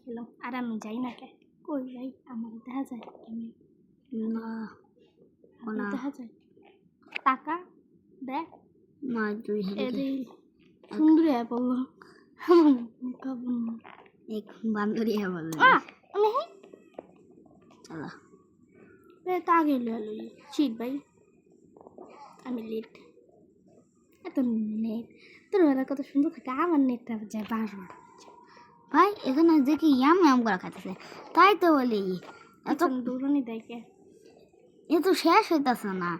খেলাম আর আমি যাই না কে কই যাই আমার দেখা যায় না আমার দেখা যায় টাকা দেখ না তুই এদি সুন্দর বললো আমার কাবন এক বান্দরি বললো আমি চলো তা আগে লই চিট ভাই আমি লেট এত নেট তোর ওরা কত সুন্দর থাকে আমার নেটটা যায় 12 ভাই এখানে দেখি ইয়াম ইয়াম করে খাইতেছে তাই তো বলি এত দৌড়নি দেখে এ তো শেষ হইতাছে না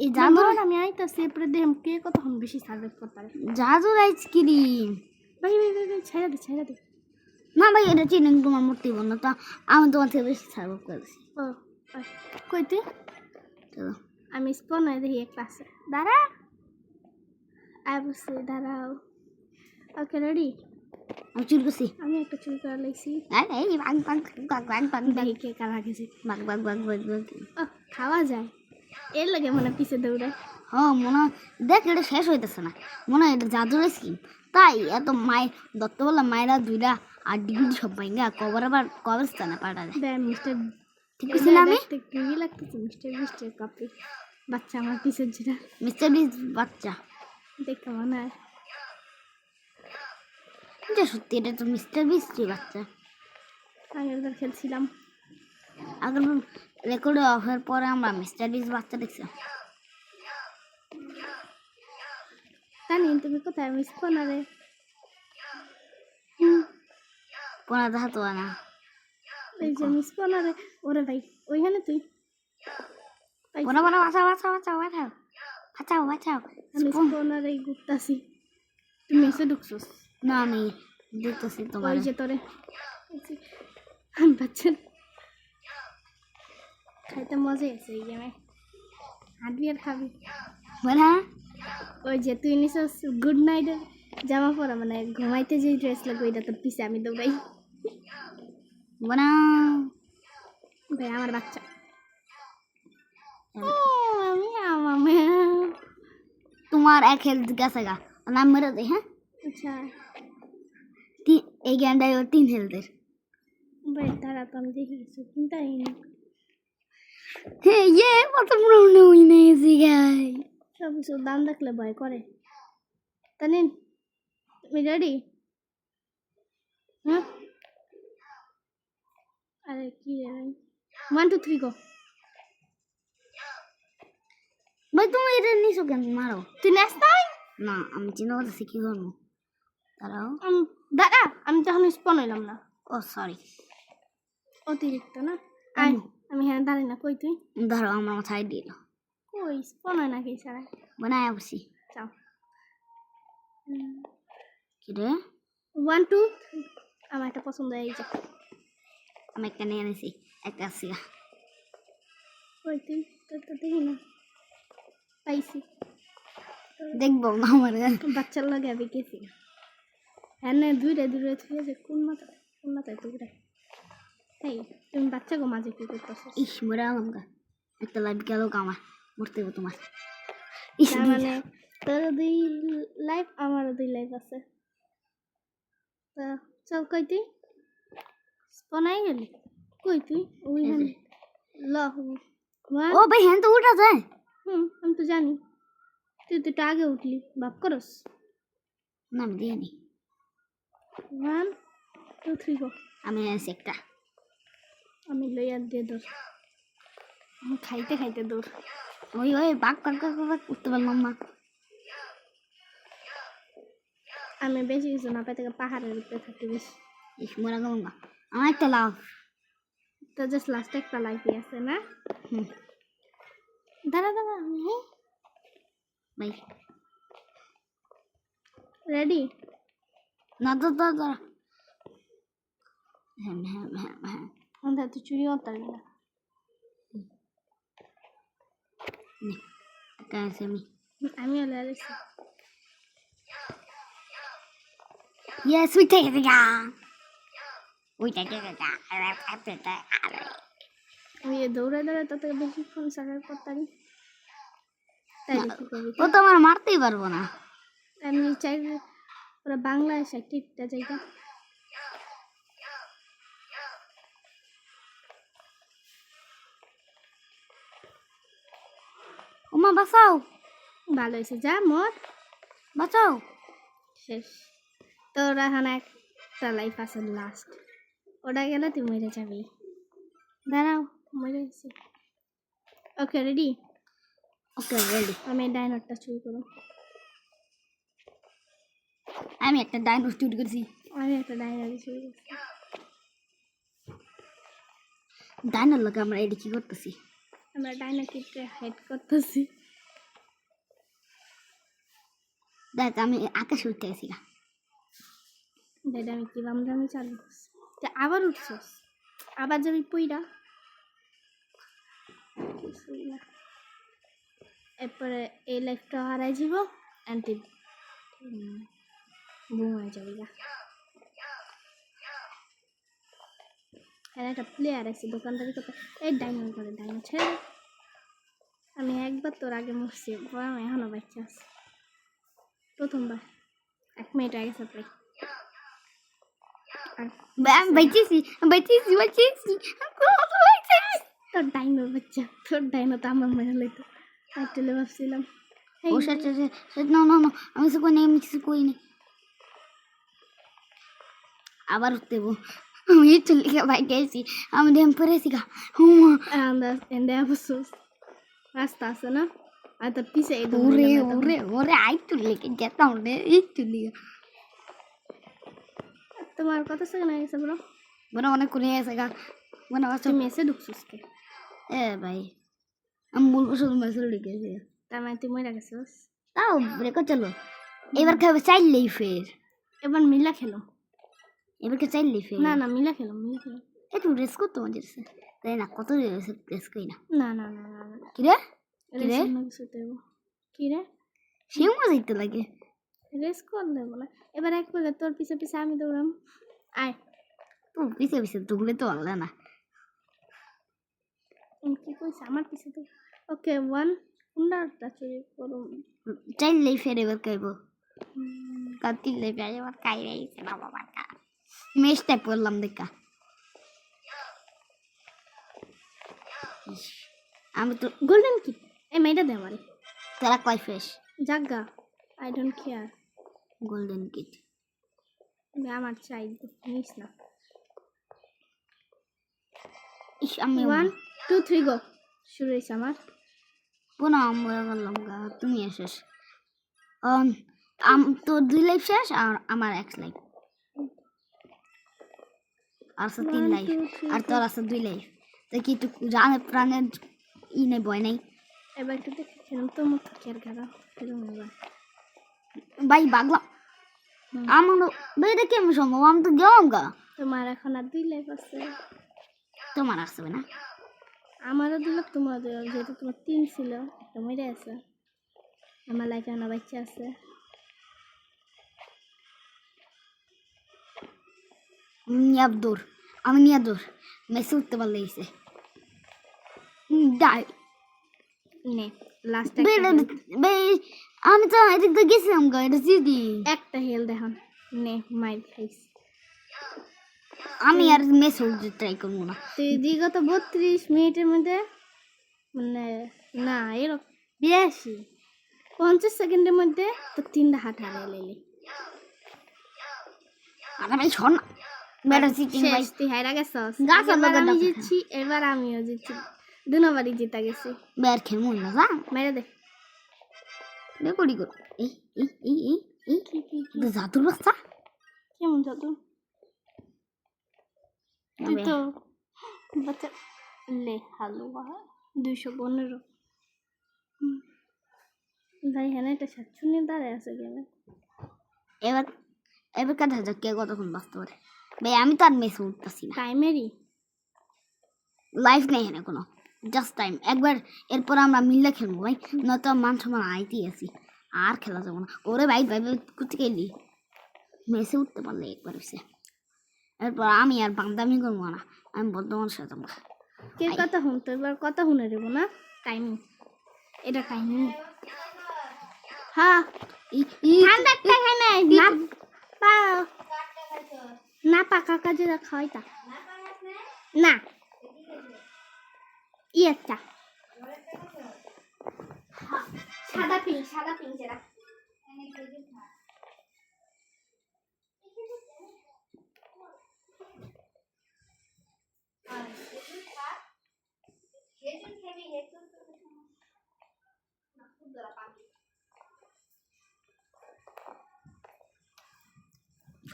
এই জানো জাদুর আমি আইতাছি এরপরে দেখম কে কতক্ষণ বেশি সার্ভাইভ করতে পারে জাদুর আইসক্রিম ভাই ভাই ভাই ভাই ছেড়ে দে না ভাই এটা চিনি তোমার মূর্তি বল না তো আমি তোমার থেকে বেশি সার্ভ করেছি ও কই তুই চলো আমি স্পন হয়ে দেখি এক ক্লাসে দাঁড়া আয় বসে দাঁড়াও ওকে রেডি আমি চুল করছি আমি একটা চুল করা লাগছি এই বাগ বাগ বাগ বাগ বাগ দেখি কে কারা গেছে বাগ বাগ বাগ বাগ বাগ ও খাওয়া যায় এর লাগে মনে পিছে দৌড়ায় হ্যাঁ মনে হয় দেখ এটা শেষ হইতেছে না মনে হয় এটা জাদুর স্কিম তাই এত মায়ের দত্ত বললাম মায়েরা দুইটা আর ডিগ্রি সব পাইঙ্গা কবর আবার কবরস্থানে পাঠালে দেখ মিস্টার ঠিক আছে না আমি কি লাগতেছে মিস্টার কপি বাচ্চা আমার পিছের যেটা মিস্টার বিস বাচ্চা দেখতে মনে হয় এটা সত্যি এটা তো মিস্টার বিস বাচ্চা আগেরবার খেলছিলাম আগের রেকর্ডে অফের পরে আমরা মিস্টার বিস বাচ্চা দেখছিলাম জানি তুমি কোথায় মিস কর্নারে কোনা দেখা তো না এই যে মিস কর্নারে ওরে ভাই ওইখানে তুই কোনা কোনা বাঁচাও বাঁচাও বাঁচাও বাঁচাও বাঁচাও বাঁচাও আমি কর্নারে ঘুরতাছি তুমি এসে ঢুকছোস না আমি দেখতেছি তোমার ওই যে তোরে আমি বাচ্চা খাইতে মজাই আছে এই গেমে হাঁটবি আর খাবি বলা ওই যে তুই নিছিস গুড নাইটের জামা পরা মানে ঘুমাইতে যে ড্রেস লাগবে ওইটা তোর পিছে আমি দৌড়াই বনা ভাই আমার বাচ্চা আমি আমি তোমার এক হেলথ গেছে গা নাম মেরে দে হ্যাঁ আচ্ছা এই জ্ঞানটাই ওর 3 হেলথের ভাই তারা তো আমি দেখি কিছু চিন্তা নেই হ্যাঁ ইয়ে কত মনে হই না এসে গাই সব কিছু দাম দেখলে ভয় করে তা নিন তুমি রেডি হ্যাঁ আরে কি রে ভাই 1 2 3 গো ভাই তুমি এটা নিছো কেন মারো তুই নাস্তাই না আমি চিন্তা করতেছি কি করবো দাঁড়াও দাদা আমি তখন স্পন হইলাম না ও সরি অতিরিক্ত না আয় আমি হ্যাঁ দাঁড়াই না কই তুই ধরো আমার মাথায় দিল কই স্পন হয় না কি সারা বানায় বসি চাও কি রে 1 2 আমার একটা পছন্দ এই যে আমি একটা নিয়ে এনেছি একটা সিগা কই তুই তোর তো দেখি না পাইছি দেখবো না আমার বাচ্চার লাগে আমি গেছি হ্যাঁ না দূরে ছুঁয়ে যে কোন মাথায় দূরে এই তুমি বাচ্চাকে মাঝে কি করতেছো ইস মরে গেলাম গা একটা লাইট গেল আমার মরতে হবে তোমার ইস মানে তোর 2 লাইফ আমারও 2 লাইফ আছে তা চল কই তুই স্পনাই গেলি কই তুই ওইখানে ল ও ভাই হ্যাঁ তো উঠা যায় আমি তো জানি তুই তো আগে উঠলি ভাব করস না আমি দিইনি 1 2 3 গো আমি এনেছি একটা আমি লইয়া দিয়ে দৌড় খাইতে খাইতে দৌড় ওই ওই বাঘ বাঘ বাঘ বাঘ উঠতে পারলাম না আমি বেশি কিছু না পাই থেকে পাহাড়ের উপরে থাকি বেশি ইস মরে গেলাম গা আমার একটা লাভ তো জাস্ট লাস্ট একটা লাইফই আছে না দাঁড়া ভাই রেডি না তো দাঁড়া হ্যাঁ হ্যাঁ হ্যাঁ হ্যাঁ আমরা তো চুরি করতে পারি না একটা আছে আমি হলে আরেছি Yes, we take it again. We take it again. আমি দৌড়ে তাতে বেশিক্ষণ সার্ভাইভ করতে পারি তাই কি করবি ও তো আমার মারতেই পারবো না আমি চাই ওরা বাংলাদেশ একটা জায়গা মা বাঁচাও ভালো হয়েছে, যা মর, বাঁচাও। শেষ। তোর এখন একটা লাইফ আছে লাস্ট, ওটা গেলে তুই মরে যাবি। দাঁড়াও, মরে গেছি। Okay ready? Okay ready. আমি ডাইনোরটা চুরি করো। আমি একটা ডাইনো চুরি করছি। আমি একটা ডাইনোর চুরি করছি। ডাইনোর লোকে আমরা এটি কি করতেছি? আমরা ডাইনো কিটকে হাইড করতেছি। দেখ আমি আকাশে উঠতে গেছি না। দাদা আমি কি বামদামি চালু করছি, তা আবার উঠছস, আবার যাবি পুইরা। কিছুই না। এরপরে এই লাইফটা হারাই যাব, অ্যান্টি বুম হয়ে যাবি গা। একটা প্লেয়ার আছে দোকানদারি করতে, এই ডাইনোর করে ডাইনো ছেড়ে দে। আমি একবার তোর আগে মরছি, আমি এখনো বাচ্চা আছি। প্রথমবার 1 মিনিট আগে সাপ্লাই। আর আমি বেঁচেছি তোর ডাইনোর বাচ্চা, তোর ডাইনো তো আমার মেরে লইতো। একটু ভাবছিলাম ও না না না, আমি কিছু করিনি, আমি কিছু করিনি। আবার উঠতে দেবো। আমি চলে গিয়ে বাইকে এসেছি, আমি ড্যাম পরেছি গা। এন্ডে অবশ্য রাস্তা আছে না, আর তোর পিছে ওরে ওরে ওরে আই চলে গিয়ে যেতাম রে, এই চলে গিয়ে। তোমার কত সেকেন্ড হয়ে গেছে বলো? মনে অনেক করে গেছে গা, মনে হচ্ছে তুমি এসে ঢুকছিস কে? ভাই আমি বলবো শুধু মেসেজ লিখেছি। তার মানে তুই মরে গেছিস। তাও ব্রেকও চলো, এবার খাবে চাইলেই ফের। এবার মিলা খেলো। এবার কে চাইলেই ফের? না না, মিলা খেলো। একটু রেস করতে মজা আছে তাই না? কত রেস করি না। না না না না না, কি রে কি রে সে মজা দিতে লাগে। রেস কর দেবো না, এবার এক বলে তোর পিছে পিছে আমি দৌড়াম। আয় তো পিছে পিছে দৌড়ে তো আনলে না। কি কইছে আমার পিছে তো। ওকে 1 কুন্ডারটা চুরি করুন। চাইলেই ফের এবার খাইব। কাতিলে ফের এবার খাই রয়েছে না বাবা। মেশ টাইপ করলাম দেখা। আমি তো গোল্ডেন কি এই মেয়েটা দে আমারে। তারা কয় ফ্রেশ জাগা, I don't care. Golden kit আমার চাই, নিস না। ইস আমি 1 2 3 গো। শুরু হয়েছে আমার। পুনঃ আমরা বললাম গা তুমি শেষ। তো 2 লাইফ শেষ আর আমার 1 লাইফ আর 3 লাইফ আর তোর আছে 2 লাইফ। তো কি একটু জানে প্রাণের ই নেই, ভয় নেই। এবার একটু দেখেছিলাম তো মুখ কেয়ার করা এরকম এবার ভাই বাগলা আমার বেটা কেমন সম্ভব? আমি তো গেলাম গা। তোমার এখন আর 2 লাইফ আছে। তোমার আসবে না, আমারও দিল, তোমার দিল। যেহেতু তোমার 3 ছিল, একটা মরে আছে। আমার লাইফে না বাচ্চা আছে। নিয়াবদুর আমি নিয়াদুর মেসে উঠতে পারলে এসে ডাই নে লাস্ট আমি তো এদিক তো গেছিলাম গা, এটা সিডি একটা হেল দেখান। নে মাইর খাইস। আমি আর মেসে উঠতে ট্রাই করবো না। তুই বিগত 32 মিনিটের মধ্যে, মানে না এরকম 82 50 সেকেন্ডের মধ্যে তো 3টা হাত হারিয়ে লেলি। আর আমি শোন বেটা সিটিং ভাই তুই হাইরা গেছস। গাছ এবার আমি জিতছি, এবার আমিও জিতছি, দুনাবারই জিতা গেছি। বের খেমু না যা মেরে দে। রেকর্ডি কর। এই এই এই এই এই কি তো জাদুর বাচ্চা কেমন জাদু? তুই তো বাচ্চা লে হালুয়া 215। ভাই হ্যাঁ এটা 7 দাঁড়ায় আছে গেলে। এবার এবার কাটা যাক কে কতক্ষণ বাঁচতে পারে। ভাই আমি তো আর মেসে উঠতেছি না, টাইমেরই লাইফ নেই এখানে কোনো, জাস্ট টাইম একবার। এরপর আমরা মিললে খেলবো ভাই, নয়তো মান সমান আইতেই আছি, আর খেলা যাবো না। ওরে ভাই ভাই কোথায় গেলি? মেসে উঠতে পারলে একবার হচ্ছে। এরপর আমি আর বান্দামি করবো না, আমি বর্ধমান সাথে যাবো। কে কথা শুন তো, এবার কথা শুনে দেবো না। টাইমিং এটা টাইমিং। হ্যাঁ ঠান্ডাটা খাই নাই না পা, না পাকা কাজে রাখা হয় তা না ইয়েটা সাদা পিঙ্ক যেটা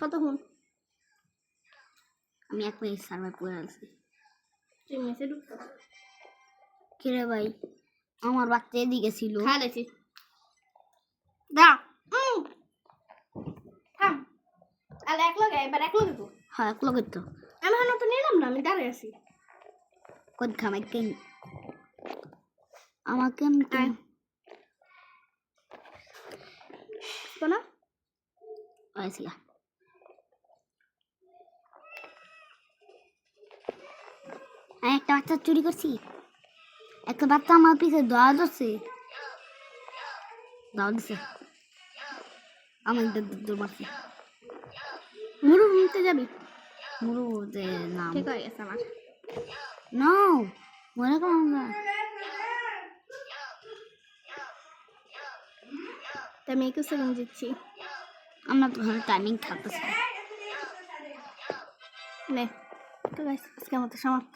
কতক্ষণ আমি 1 মিনিট সার্ভার করে আছি। তুই মেসে ঢুকতো কিরে ভাই, আমার বাচ্চা এদিকে ছিল। খাইছি দা থাম আর এক লগে এবার এক লগে তো হ্যাঁ, এক লগে তো আমি এখন তো নিলাম না, আমি দাঁড়িয়ে আছি। কোন খামাই কেন আমাকে শোনা আইসি। আমি একটা বাচ্চা চুরি করছি। একটা বাচ্চা আমার পিছে দোয়া ধরছে, দাও দিছে, আমার দৌড় মারছে। মুরু নিতে যাবি? মুরুতে নাম ঠিক হয়ে গেছে আমার। নো মনে করো না। তা আমি 21 সেকেন্ড দিচ্ছি। আমরা তো টাইমিং থাকতেছে। নে তো গাইস, আজকে আমাদের সমাপ্ত।